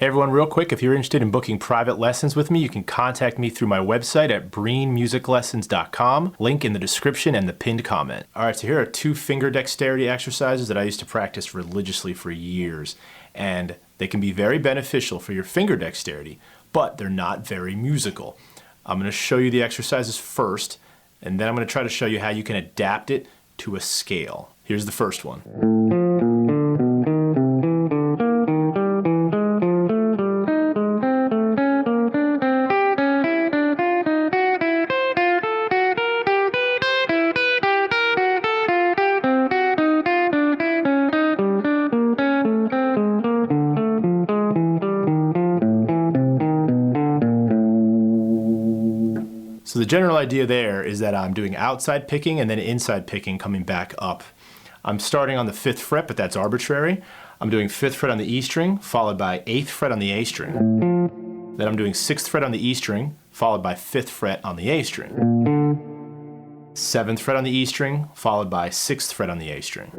Hey everyone, real quick, if you're interested in booking private lessons with me, you can contact me through my website at breenmusiclessons.com, link in the description and the pinned comment. All right, so here are 2 finger dexterity exercises that I used to practice religiously for years, and they can be very beneficial for your finger dexterity, but they're not very musical. I'm going to show you the exercises first, and then I'm going to try to show you how you can adapt it to a scale. Here's the first one. So the general idea there is that I'm doing outside picking and then inside picking coming back up. I'm starting on the 5th fret, but that's arbitrary. I'm doing 5th fret on the E string, followed by 8th fret on the A string. Then I'm doing 6th fret on the E string, followed by 5th fret on the A string. 7th fret on the E string, followed by 6th fret on the A string.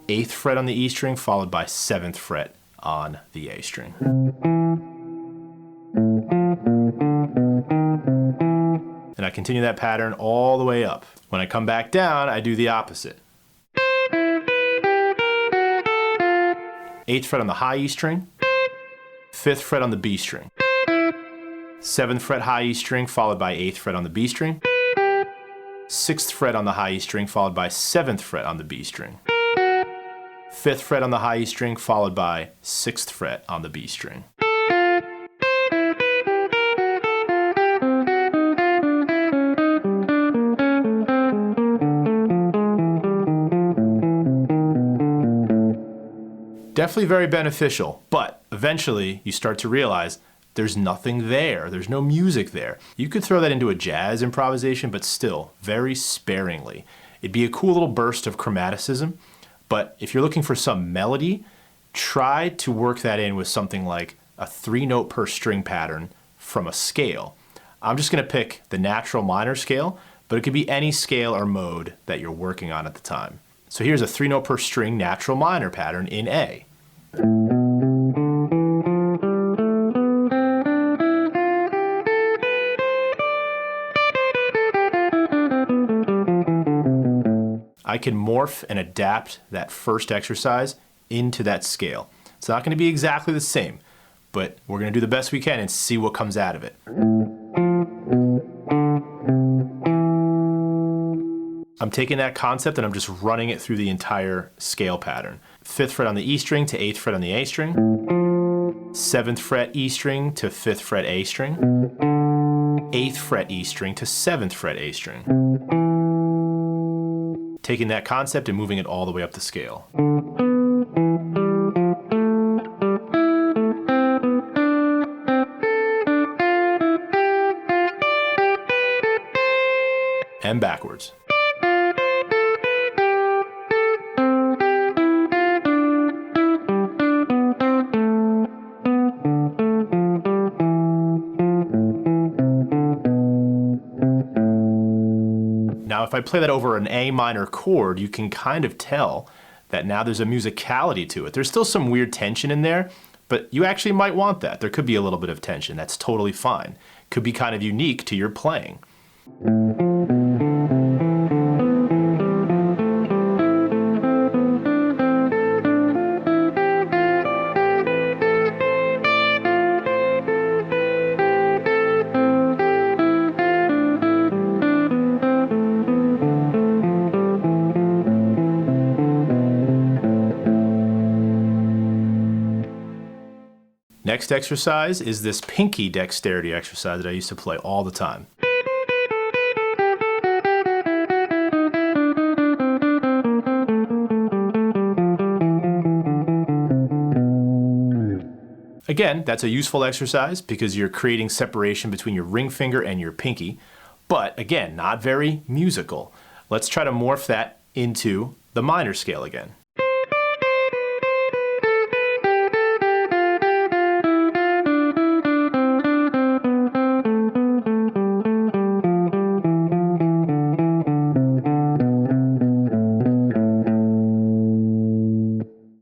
8th fret on the E string, followed by 7th fret on the A string. And I continue that pattern all the way up. When I come back down, I do the opposite. 8th fret on the high E string, 5th fret on the B string, 7th fret high E string followed by 8th fret on the B string, 6th fret on the high E string followed by 7th fret on the B string, 5th fret on the high E string followed by 6th fret on the B string. Definitely very beneficial, but eventually you start to realize there's nothing there. There's no music there. You could throw that into a jazz improvisation, but still very sparingly. It'd be a cool little burst of chromaticism, but if you're looking for some melody, try to work that in with something like a 3-note per string pattern from a scale. I'm just going to pick the natural minor scale, but it could be any scale or mode that you're working on at the time. So here's a 3-note per string natural minor pattern in A. I can morph and adapt that first exercise into that scale. It's not going to be exactly the same, but we're going to do the best we can and see what comes out of it. I'm taking that concept and I'm just running it through the entire scale pattern. 5th fret on the E string to 8th fret on the A string, 7th fret E string to 5th fret A string, 8th fret E string to 7th fret A string. Taking that concept and moving it all the way up the scale. And backwards. Now, if I play that over an A minor chord, you can kind of tell that now there's a musicality to it. There's still some weird tension in there, but you actually might want that. There could be a little bit of tension. That's totally fine. Could be kind of unique to your playing. Next exercise is this pinky dexterity exercise that I used to play all the time. Again, that's a useful exercise because you're creating separation between your ring finger and your pinky, but again, not very musical. Let's try to morph that into the minor scale again.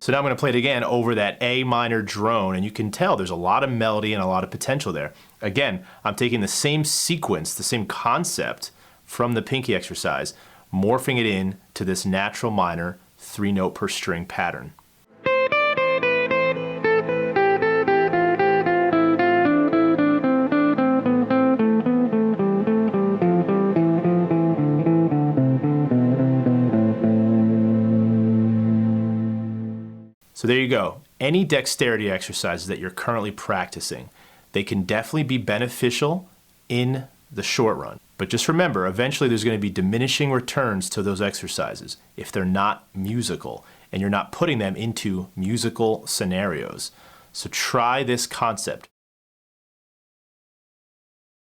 So now I'm going to play it again over that A minor drone, and you can tell there's a lot of melody and a lot of potential there. Again, I'm taking the same sequence, the same concept from the pinky exercise, morphing it in to this natural minor 3-note per string pattern. So there you go. Any dexterity exercises that you're currently practicing, they can definitely be beneficial in the short run. But just remember, eventually there's going to be diminishing returns to those exercises if they're not musical and you're not putting them into musical scenarios. So try this concept.